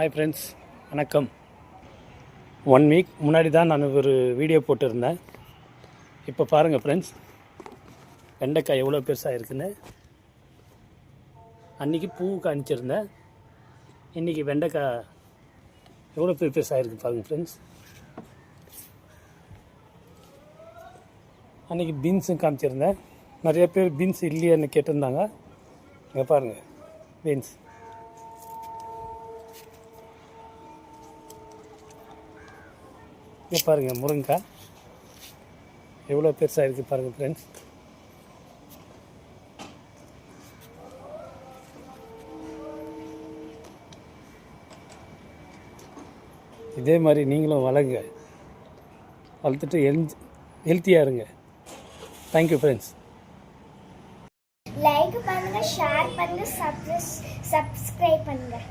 Hi friends, வணக்கம். 1 week முன்னாடி தான் நான் ஒரு வீடியோ போட்டிருந்தேன். இப்போ பாருங்கள் ஃப்ரெண்ட்ஸ், வெண்டைக்காய் எவ்வளோ பெருசாக இருக்குன்னு. அன்றைக்கி பூ காமிச்சிருந்தேன், இன்றைக்கி வெண்டைக்காய் எவ்வளோ பெருசாக இருக்குது பாருங்கள் ஃப்ரெண்ட்ஸ். அன்றைக்கி பீன்ஸும் காமிச்சிருந்தேன். நிறைய பேர் பீன்ஸ் இல்லையான்னு கேட்டிருந்தாங்க. இங்கே பாருங்கள் பீன்ஸ். இங்கே பாருங்கள் முருங்கைக்காய் எவ்வளோ பெருசாக இருக்குது பாருங்கள் ஃப்ரெண்ட்ஸ். இதே மாதிரி நீங்களும் வளருங்க, வளர்த்துட்டு ஹெல்த்தியாக இருங்க. Thank you friends. லைக் பண்ணுங்கள், ஷேர் பண்ணுங்கள், சப்ஸ்கிரைப் பண்ணுங்கள்.